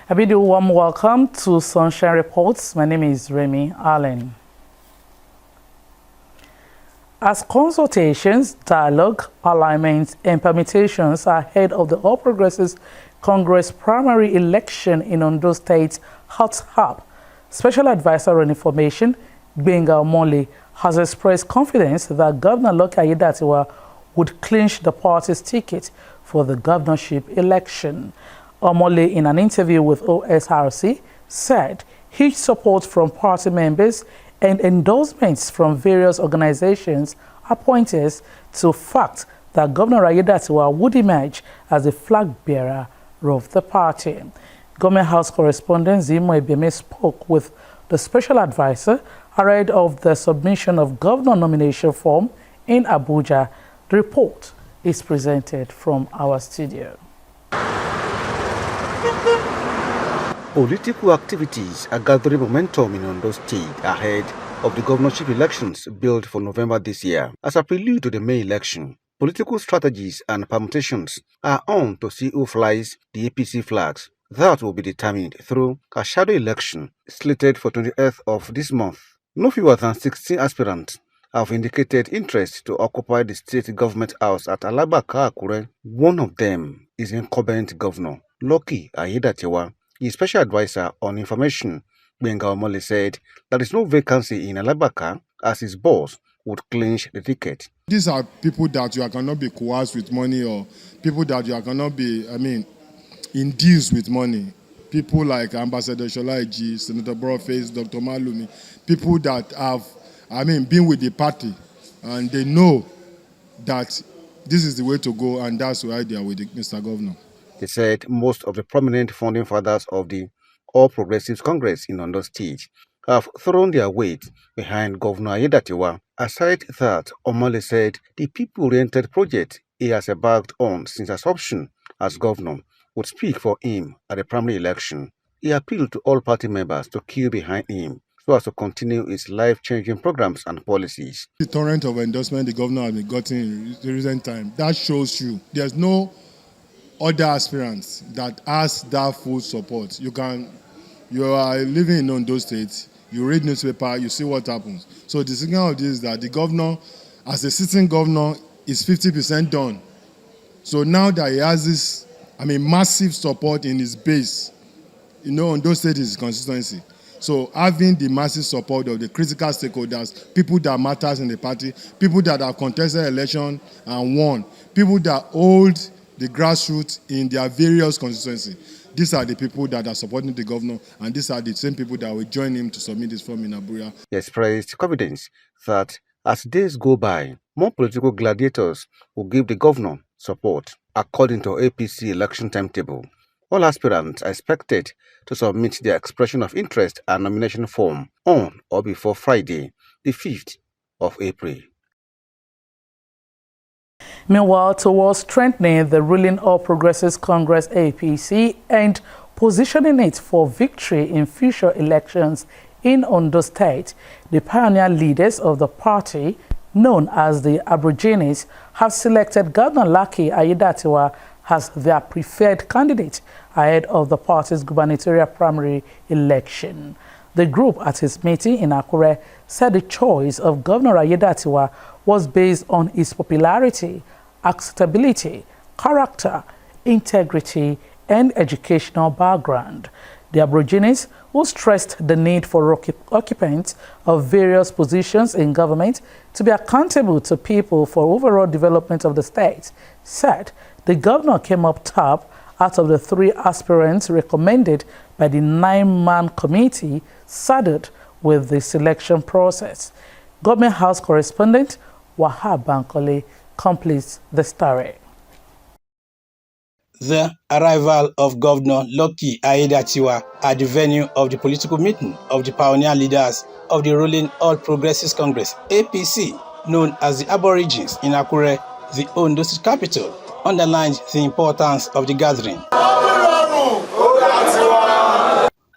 A video warm welcome to Sunshine Reports. My name is Remy Allen. As consultations, dialogue, alignments, and permutations ahead of the All Progressives Congress primary election in Ondo State hot up, Special Advisor on Information, Gbenga Omole, has expressed confidence that Governor Lucky Aiyedatiwa would clinch the party's ticket for the governorship election. Omole, in an interview with Osrc, said huge support from party members and endorsements from various organizations are pointers to the fact that Governor Aiyedatiwa would emerge as the flag bearer of the party. Government House correspondent Zimo Ebeme spoke with the special advisor ahead of the submission of governor nomination form in Abuja. The report is presented from our studio. Political activities are gathering momentum in Ondo State ahead of the governorship elections billed for November this year. As a prelude to the May election, political strategies and permutations are on to see who flies the APC flags. That will be determined through a shadow election slated for 28th of this month. No fewer than 16 aspirants have indicated interest to occupy the state government house at Alabaka, Akure. One of them is incumbent Governor Lucky Aiyedatiwa. His special advisor on information, Gbenga Omole, said there is no vacancy in Alabaka as his boss would clinch the ticket. These are people that you cannot be coerced with money, or people that you cannot be, in deals with money. People like Ambassador Sholaiji, Senator Boroface, Dr. Malumi, people that have, been with the party and they know that this is the way to go, and that's why they are with Mr. Governor. He said most of the prominent founding fathers of the All Progressives Congress in Ondo State have thrown their weight behind Governor Aiyedatiwa. Aside that, Omole said the people-oriented project he has embarked on since assumption as governor would speak for him at the primary election. He appealed to all party members to queue behind him so as to continue his life-changing programs and policies. The torrent of endorsement the governor has been getting in the recent time, that shows you there's no other aspirants that has that full support. You are living in Ondo State, you read newspaper, you see what happens. So the signal of this is that the governor, as a sitting governor, is 50% done. So now that he has this, massive support in his base, Ondo State is his constituency. So having the massive support of the critical stakeholders, people that matters in the party, people that have contested election and won, people that hold the grassroots in their various constituencies. These are the people that are supporting the governor, and these are the same people that will join him to submit this form in Abuja. He expressed confidence that as days go by, more political gladiators will give the governor support. According to APC election timetable, all aspirants are expected to submit their expression of interest and nomination form on or before Friday, the 5th of April. Meanwhile, towards strengthening the ruling All Progressives Congress APC and positioning it for victory in future elections in Ondo State, the pioneer leaders of the party, known as the Aborigines, have selected Governor Lucky Aiyedatiwa as their preferred candidate ahead of the party's gubernatorial primary election. The group at its meeting in Akure said the choice of Governor Aiyedatiwa was based on his popularity, acceptability, character, integrity, and educational background. The Aborigines, who stressed the need for occupants of various positions in government to be accountable to people for overall development of the state, said the governor came up top out of the 3 aspirants recommended by the 9-man committee saddled with the selection process. Government House correspondent Wahab Bankole completes the story. The arrival of Governor Lucky Aiyedatiwa at the venue of the political meeting of the pioneer leaders of the ruling All Progressives Congress (APC), known as the Aborigines, in Akure, the Ondo State capital, underlines the importance of the gathering.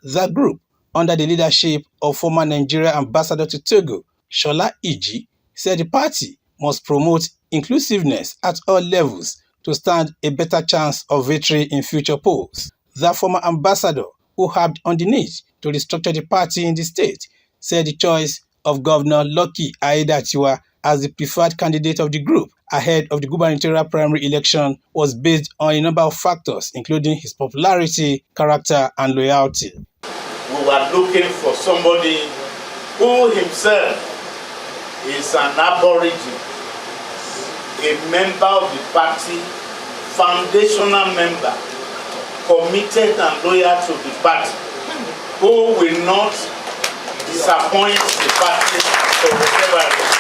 The group, under the leadership of former Nigeria ambassador to Togo, Shola Iji, said the party must promote inclusiveness at all levels to stand a better chance of victory in future polls. The former ambassador who harped on the need to restructure the party in the state, said the choice of Governor Lucky Aiyedatiwa as the preferred candidate of the group ahead of the gubernatorial primary election was based on a number of factors, including his popularity, character, and loyalty. We were looking for somebody who himself is an aborigine, a member of the party, foundational member, committed and loyal to the party, who will not disappoint the party for whatever reason.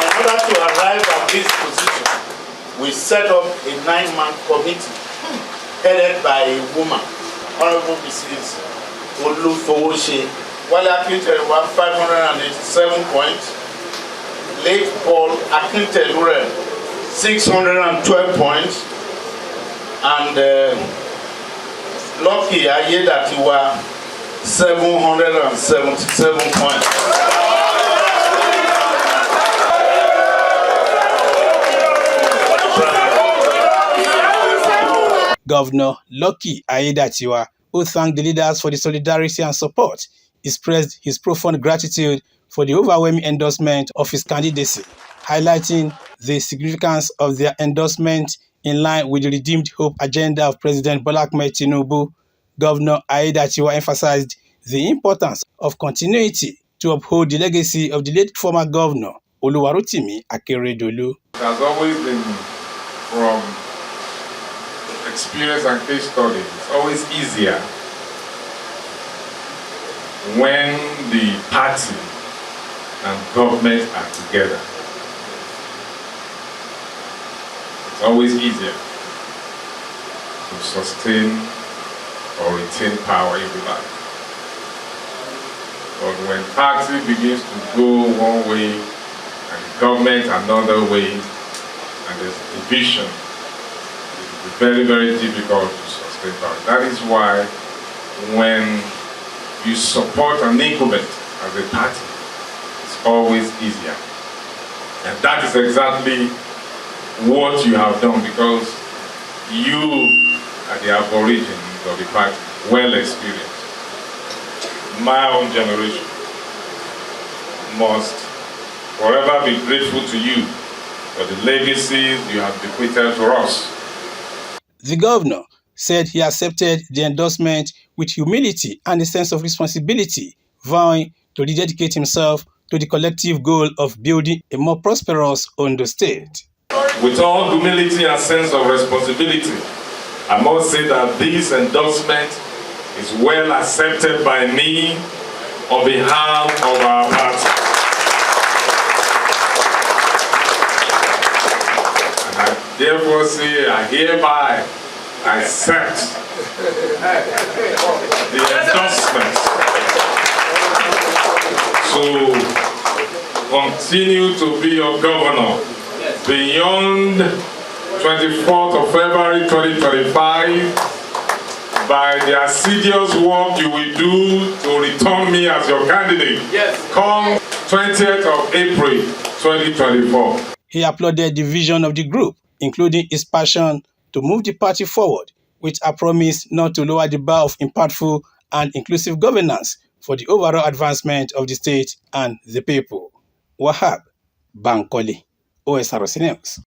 In order to arrive at this position, we set up a 9-man committee headed by a woman, Honorable Mrs. Olufowose. Wale Akintelure 587 points, late Paul Akintelure 612 points, and Lucky Aiyedatiwa 777 points. Governor Lucky Aiyedatiwa, who thanked the leaders for the solidarity and support, expressed his profound gratitude for the overwhelming endorsement of his candidacy, highlighting the significance of their endorsement in line with the Redeemed Hope agenda of President Bola Ahmed Tinubu. Governor Aiyedatiwa emphasized the importance of continuity to uphold the legacy of the late former governor, Oluwarotimi Akeredolu. It has always been, from experience and case study, it's always easier when the party and government are together. It's always easier to sustain or retain power in the life. But when party begins to go one way and government another way, and there's division, it will be very, very difficult to sustain power. That is why when you support an incumbent as a party, it's always easier. And that is exactly what you have done, because you are the aborigines of the party, well experienced. My own generation must forever be grateful to you for the legacies you have bequeathed to us. The governor said he accepted the endorsement with humility and a sense of responsibility, vowing to rededicate himself to the collective goal of building a more prosperous Ondo state. With all humility and sense of responsibility, I must say that this endorsement is well accepted by me on behalf of our party. And I therefore say I hereby accept the endorsement to continue to be your governor beyond 24th of February 2025 by the assiduous work you will do to return me as your candidate. Yes. Come 20th of April 2024. He applauded the vision of the group, including his passion to move the party forward, with a promise not to lower the bar of impactful and inclusive governance for the overall advancement of the state and the people. Wahab Bankole, Osrc News.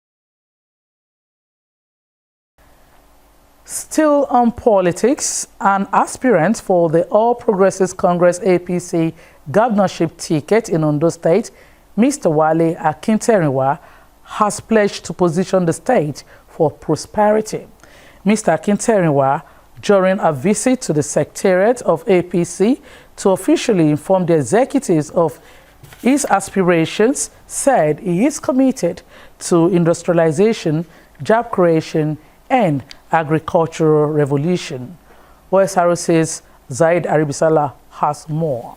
Still on politics, an aspirant for the All Progressives Congress APC governorship ticket in Ondo State, Mr. Wale Akintelure, has pledged to position the state for prosperity. Mr. Akintelure, during a visit to the Secretariat of APC to officially inform the executives of his aspirations, said he is committed to industrialization, job creation, and agricultural revolution. Osrc's Zaid Aribisala has more.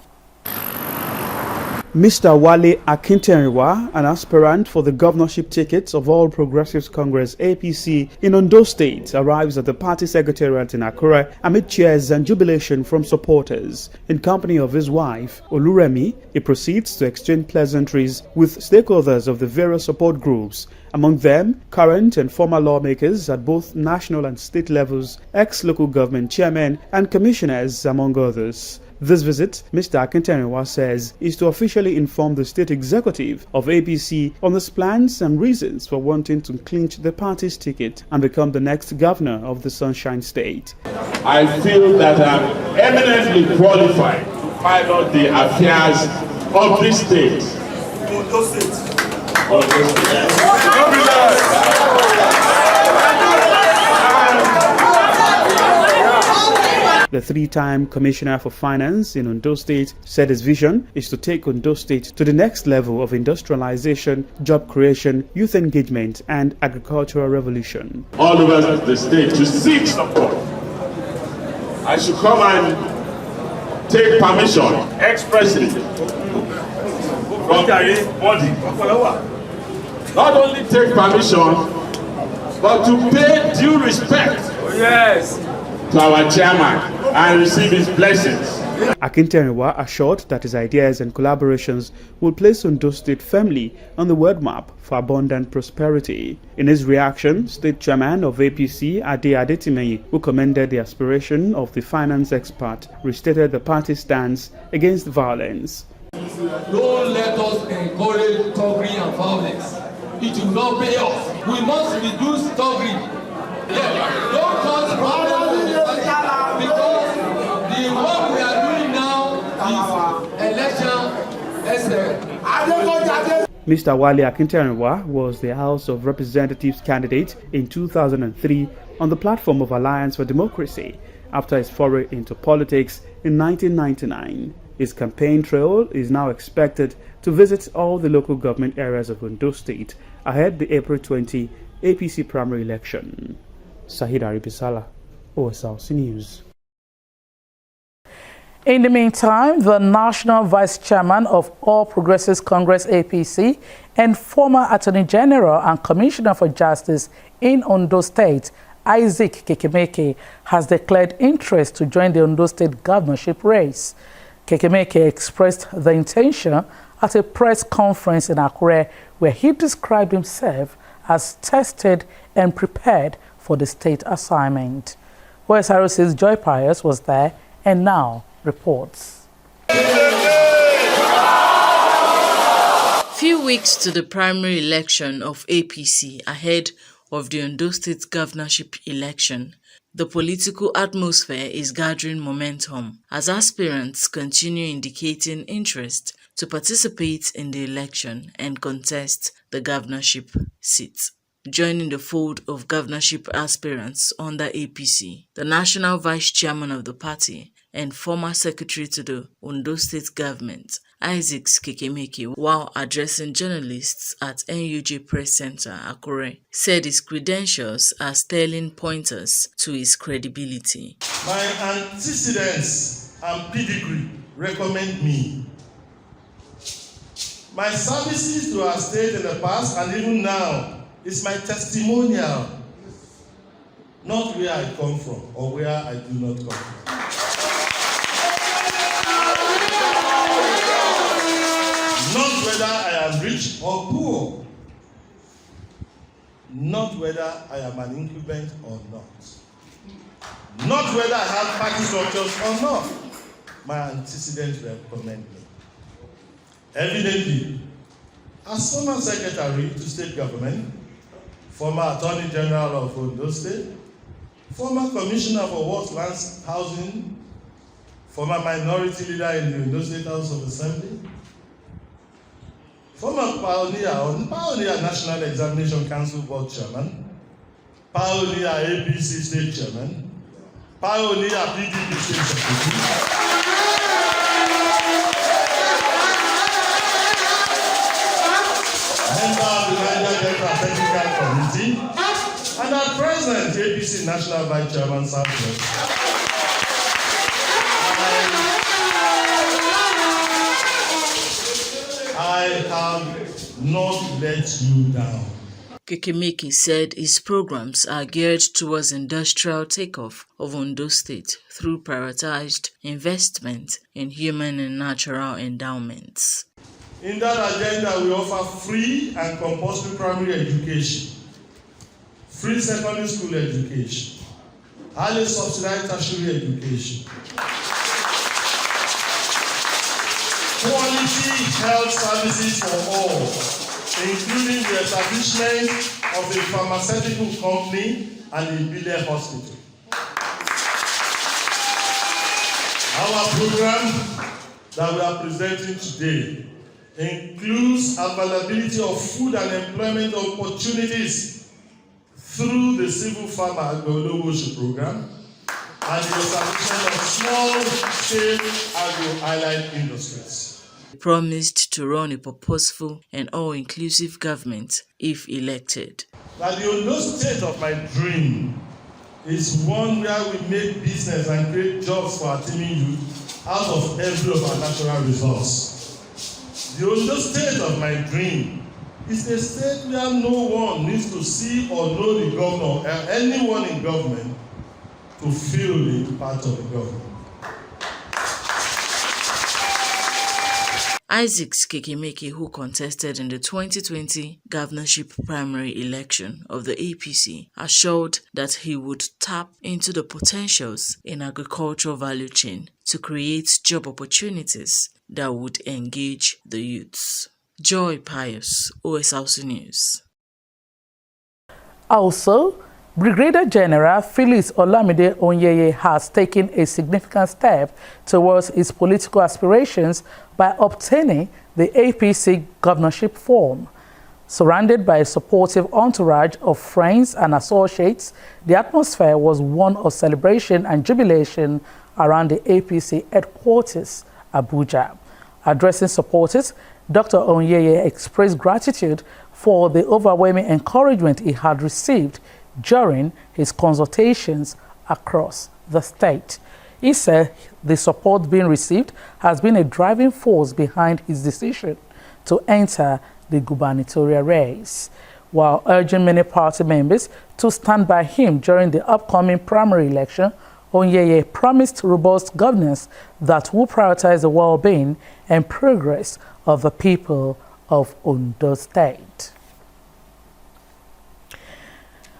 Mr. Wale Akintenwa, an aspirant for the governorship tickets of All Progressives Congress APC in Ondo State, arrives at the party secretariat in Akure amid cheers and jubilation from supporters. In company of his wife, Oluremi, he proceeds to exchange pleasantries with stakeholders of the various support groups, among them current and former lawmakers at both national and state levels, ex-local government chairmen and commissioners, among others. This visit, Mr. Akintenwa says, is to officially inform the state executive of APC on his plans and reasons for wanting to clinch the party's ticket and become the next governor of the Sunshine State. I feel that I'm eminently qualified to pilot the affairs of this state. The three-time Commissioner for Finance in Ondo State said his vision is to take Ondo State to the next level of industrialization, job creation, youth engagement, and agricultural revolution. All over the state to seek support. I should come and take permission expressly from the body. Not only take permission, but to pay due respect. Yes. To our chairman and receive his blessings. Akintenwa assured that his ideas and collaborations will place Ondo State firmly on the world map for abundant prosperity. In his reaction, State Chairman of APC, Ade Adetimeyi, who commended the aspiration of the finance expert, restated the party's stance against violence. Don't let us encourage thuggery and violence. It will not pay off. We must reduce thuggery. Yeah. Don't cause problems. Because the work we are doing now is election. Mr. Wale Akintenwa was the House of Representatives candidate in 2003 on the platform of Alliance for Democracy after his foray into politics in 1999. His campaign trail is now expected to visit all the local government areas of Ondo State ahead the April 20 APC primary election. Sahid Aribisala, Osrc News. In the meantime, the National Vice Chairman of All Progressives Congress APC and former Attorney General and Commissioner for Justice in Ondo State, Isaac Kekemeke, has declared interest to join the Ondo State governorship race. Kekemeke expressed the intention at a press conference in Akure, where he described himself as tested and prepared for the state assignment. Osrc's Joy Pius was there and now reports. Few weeks to the primary election of APC ahead of the Ondo State governorship election, the political atmosphere is gathering momentum as aspirants continue indicating interest to participate in the election and contest the governorship seat. Joining the fold of governorship aspirants under APC, the national vice chairman of the party and former secretary to the Ondo State government, Isaac Kekemeke, while addressing journalists at NUJ Press Center, Akure, said his credentials are sterling pointers to his credibility. My antecedents and pedigree recommend me. My services to our state in the past and even now is my testimonial, not where I come from or where I do not come from. Not whether I am rich or poor. Not whether I am an incumbent or not. Not whether I have party structures or not. My antecedents recommend me. Evidently, as former secretary to state government, former Attorney General of Ondo State, former Commissioner for Works, Lands, Housing, former minority leader in the Ondo State House of Assembly, former pioneer National Examination Council Board Chairman, pioneer APC State Chairman, pioneer PDP State Secretary, member of the Niger Delta Technical Committee, and at present APC National Vice Chairman Southwest. have not let you down. Kekemeke said his programs are geared towards industrial takeoff of Ondo State through prioritized investment in human and natural endowments. In that agenda, we offer free and compulsory primary education, free secondary school education, highly subsidized tertiary education, quality health services for all, including the establishment of a pharmaceutical company and a Bile hospital. Our program that we are presenting today includes availability of food and employment opportunities through the Civil Farmer Agro-Olówóṣù program and the establishment of small-scale agro-allied industries. He promised to run a purposeful and all-inclusive government if elected. That the Ondo State of my dream is one where we make business and create jobs for our teeming youth out of every of our natural resource. The Ondo State of my dream is a state where no one needs to see or know the governor or anyone in government to feel the part of the government. Isaac Kekemeke, who contested in the 2020 governorship primary election of the APC, assured that he would tap into the potentials in agricultural value chain to create job opportunities that would engage the youths. Joy Pius, Osrc News. Also, Brigadier General Phyllis Olamide Onyeye has taken a significant step towards his political aspirations by obtaining the APC governorship form. Surrounded by a supportive entourage of friends and associates, the atmosphere was one of celebration and jubilation around the APC headquarters, Abuja. Addressing supporters, Dr. Onyeye expressed gratitude for the overwhelming encouragement he had received during his consultations across the state. He said the support being received has been a driving force behind his decision to enter the gubernatorial race, while urging many party members to stand by him during the upcoming primary election. Onyeye promised robust governance that will prioritize the well-being and progress of the people of Ondo State.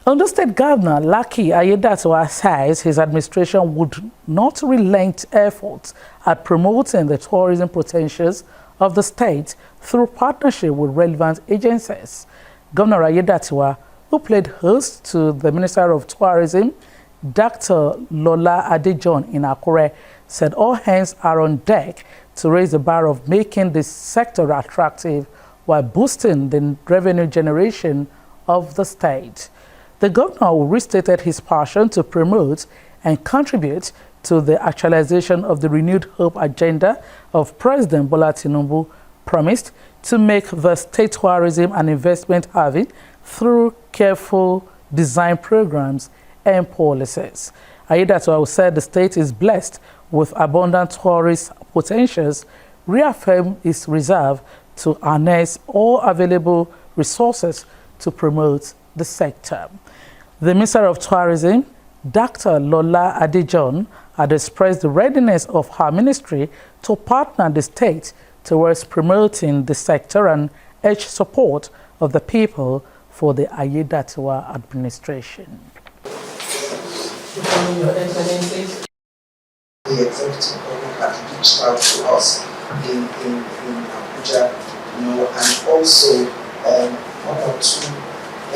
Ondo State Governor Lucky Aiyedatiwa says his administration would not relent efforts at promoting the tourism potentials of the state through partnership with relevant agencies. Governor Aiyedatiwa, who played host to the Minister of Tourism, Dr. Lola Adejon in Akure, said all hands are on deck to raise the bar of making this sector attractive while boosting the revenue generation of the state. The governor restated his passion to promote and contribute to the actualization of the renewed hope agenda of President Bola Tinubu, promised to make the state tourism and investment haven through careful design programs and policies. Aiyedatiwa said the state is blessed with abundant tourist potentials, reaffirmed its resolve to harness all available resources to promote the sector. The Minister of Tourism, Dr. Lola Adejon, had expressed the readiness of her ministry to partner the state towards promoting the sector and urge support of the people for the Aiyedatiwa administration. Your Excellencies, the executive government had reached out to us in Abuja, and also one or two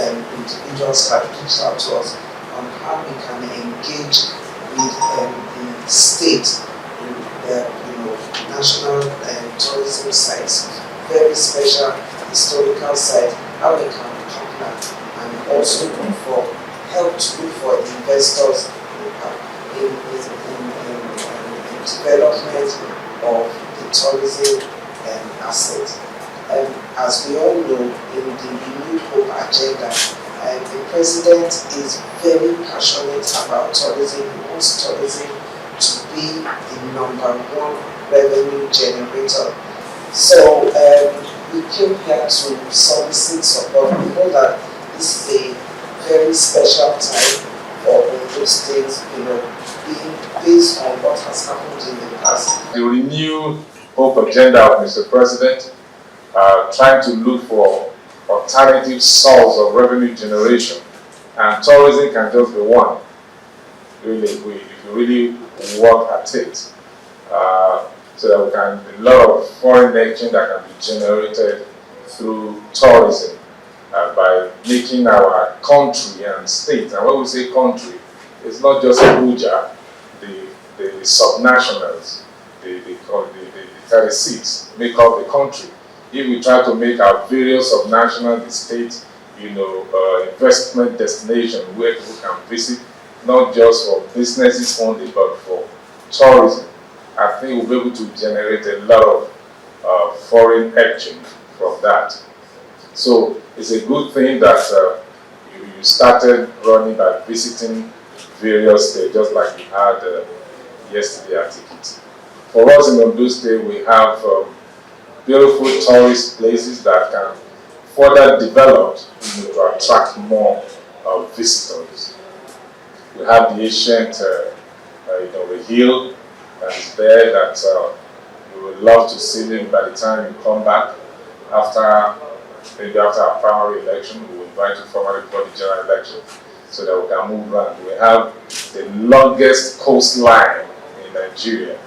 individuals have reached out to us on how we can engage with the state in the national tourism sites, very special historical sites, how we can partner and also look for help to look for investors in development of the tourism assets. As we all know, in the renewed hope agenda, the president is very passionate about tourism. He wants tourism to be the #1 revenue generator. So we came here to solicit support. We know that this is a very special time for Ondo State, being based on what has happened in the past. The renewed hope agenda of Mr. President, trying to look for alternative source of revenue generation, and tourism can just be one. Really, if you really work at it, so that we can a lot of foreign exchange that can be generated through tourism by making our country and state. And when we say country, it's not just Abuja, the subnationals, the 36 make up the country. If we try to make our various subnational, the state, investment destination where people can visit, not just for businesses only, but for tourism, I think we'll be able to generate a lot of foreign exchange from that. So it's a good thing that you started running by visiting various states, just like we had yesterday at Tikiti. For us in Ondo State, we have beautiful tourist places that can further develop to attract more visitors. We have the ancient the hill that is there that you would love to see them by the time you come back maybe after our primary election. We will invite you formally before the general election so that we can move around. We have the longest coastline in Nigeria,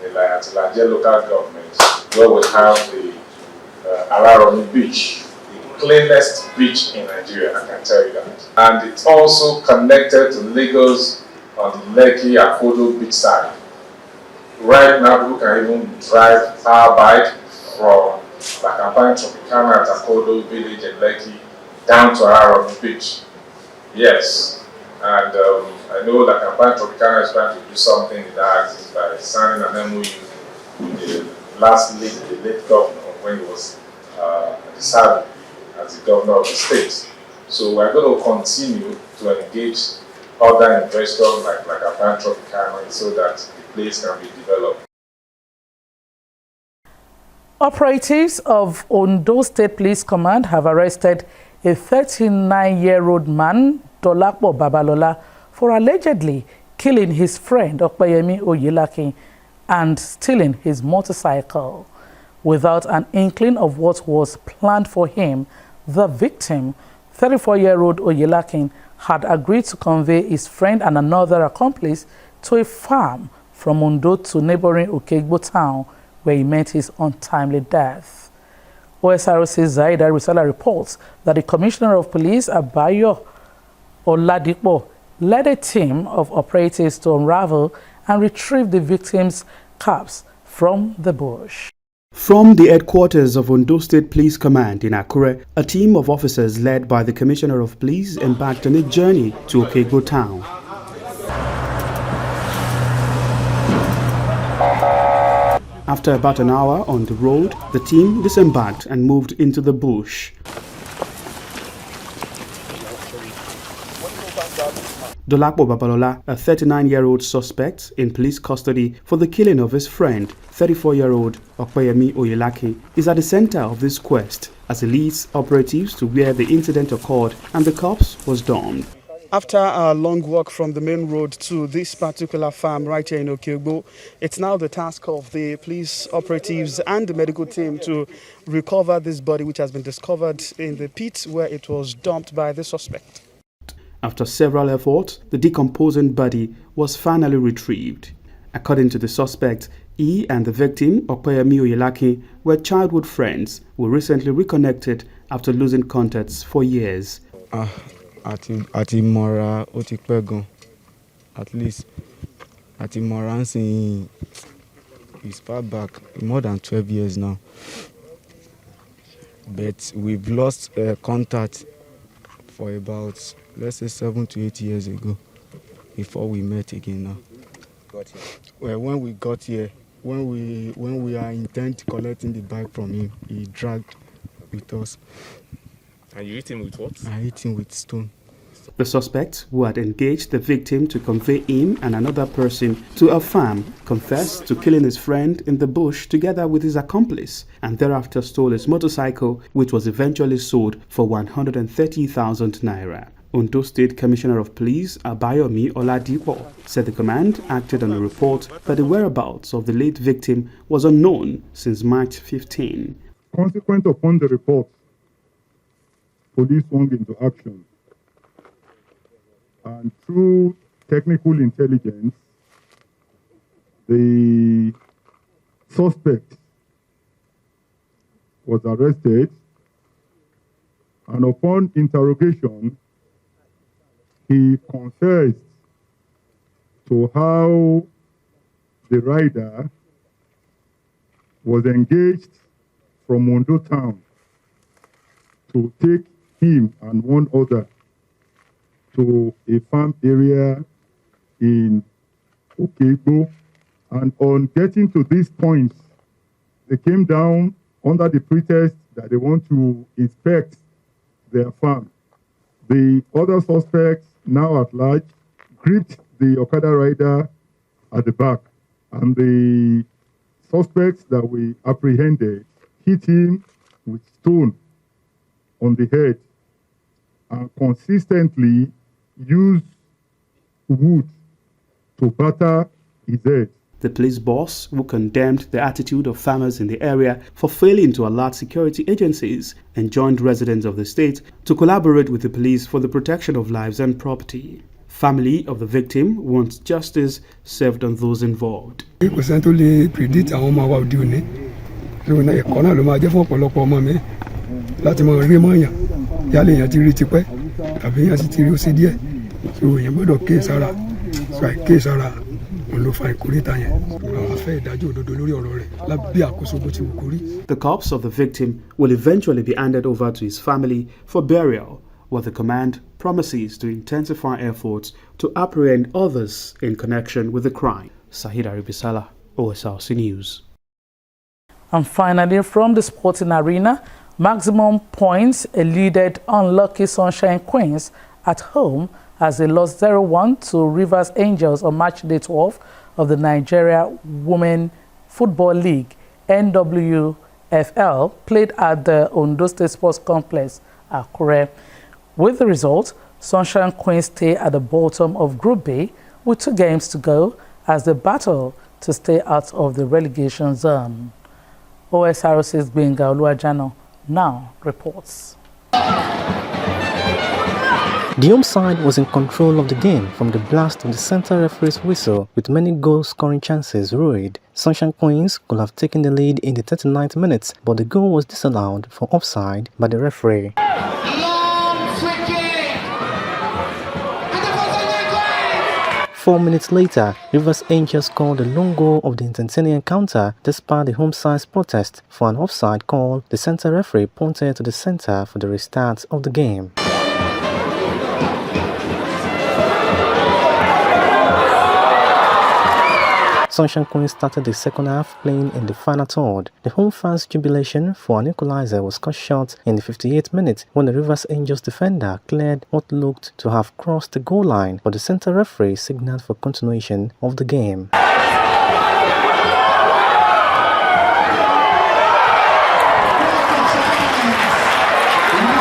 in the Atilanje local government, where we have the Alaromi beach, the cleanest beach in Nigeria, I can tell you that. And it's also connected to Lagos on the Lekki Akodo beach side. Right now, people can even drive power bike from La Campagne Tropicana at Akodo village in Lekki down to Alaromi beach. Yes, and I know La Campagne Tropicana is trying to do something in that axis by signing an MOU with the late governor when he was decided as the governor of the state. So we're going to continue to engage other investors like La Campagne Tropicana so that the place can be developed. Operatives of Ondo State Police Command have arrested a 39-year-old man, Dolapo Babalola, for allegedly killing his friend Okpeyemi Oyelaki and stealing his motorcycle. Without an inkling of what was planned for him, the victim, 34-year-old Oyelaki, had agreed to convey his friend and another accomplice to a farm from Ondo to neighboring Okegbo town, where he met his untimely death. Osrc Zaida Risala reports that the Commissioner of Police, Abayo Oladipo, led a team of operatives to unravel and retrieve the victim's corpse from the bush. From the headquarters of Ondo State Police Command in Akure, a team of officers led by the Commissioner of Police embarked on a journey to Okegbo town. After about an hour on the road, the team disembarked and moved into the bush. Dolapo Babalola, a 39-year-old suspect in police custody for the killing of his friend, 34-year-old Okpeyemi Oyelaki, is at the center of this quest as he leads operatives to where the incident occurred and the corpse was dumped. After a long walk from the main road to this particular farm right here in Okegbo, it's now the task of the police operatives and the medical team to recover this body, which has been discovered in the pit where it was dumped by the suspect. After several efforts, the decomposing body was finally retrieved. According to the suspect, he and the victim, Okpeyemi Oyelaki, were childhood friends who recently reconnected after losing contacts for years. Àti mọ́ra ó ti pẹ́ gan, at least àti mọ́ra ń sìn is far back, more than 12 years now. But we've lost contact for about, let's say, 7 to 8 years ago before we met again now. Well, when we got here, when we are intent collecting the bike from him, he dragged with us. And you hit him with what? I hit him with stone. The suspect, who had engaged the victim to convey him and another person to a farm, confessed to killing his friend in the bush together with his accomplice and thereafter stole his motorcycle, which was eventually sold for 130,000 naira. Ondo State Commissioner of Police Abayomi Oladipo said the command acted on a report that the whereabouts of the late victim was unknown since March 15. Consequent upon the report, police swung into action. And through technical intelligence, the suspect was arrested, and upon interrogation, he confessed to how the rider was engaged from Ondo town to take him and one other to a farm area in Okegbo. And on getting to these points, they came down under the pretext that they want to inspect their farm. The other suspects, now at large, gripped the Okada rider at the back, and the suspects that we apprehended hit him with stone on the head and consistently used wood to batter his head. The police boss, who condemned the attitude of farmers in the area for failing to alert security agencies, enjoined residents of the state to collaborate with the police for the protection of lives and property. Family of the victim wants justice served on those involved. The corpse of the victim will eventually be handed over to his family for burial, where the command promises to intensify efforts to apprehend others in connection with the crime. Sahid Aribisala, Osrc News. And finally, from the sporting arena, maximum points eluded unlucky Sunshine Queens at home as they lost 0-1 to Rivers Angels on match day 12 of the Nigeria Women Football League, NWFL, played at the Ondo State Sports Complex, Akure. With the result, Sunshine Queens stay at the bottom of Group B with 2 games to go as they battle to stay out of the relegation zone. OSRC's Benga Oluwajano now reports. The home side was in control of the game from the blast of the center referee's whistle, with many goal-scoring chances ruined. Sunshine Queens could have taken the lead in the 39th minute, but the goal was disallowed for offside by the referee. 4 minutes later, Rivers Angels scored the lone goal of the entertaining encounter despite the home side's protest for an offside call. The center referee pointed to the center for the restart of the game. Sunshine Queens started the second half playing in the final third. The home fans' jubilation for an equalizer was cut short in the 58th minute when the Rivers Angels defender cleared what looked to have crossed the goal line, but the center referee signaled for continuation of the game.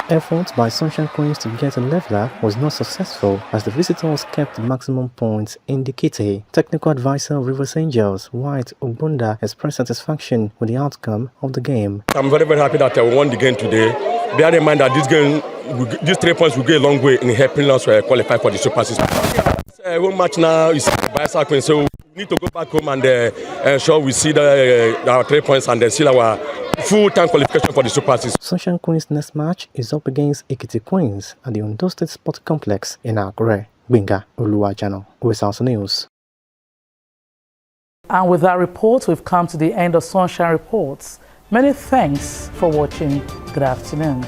Efforts by Sunshine Queens to get a leveler was not successful as the visitors kept the maximum points in the kitty. Technical advisor of Rivers Angels, White Ogbunda, expressed satisfaction with the outcome of the game. I'm very, very happy that we won the game today. Bear in mind that this game, these 3 points will go a long way in helping us qualify for the Super 6. One match now is by Queen, so we need to go back home and ensure we see our 3 points and seal our full-time qualification for the Super 6. Sunshine Queens' next match is up against Ekiti Queens at the Ondo State Sports Complex in Akure. Benga Oluwajano, Osrc News. And with that report, we've come to the end of Sunshine Reports. Many thanks for watching. Good afternoon.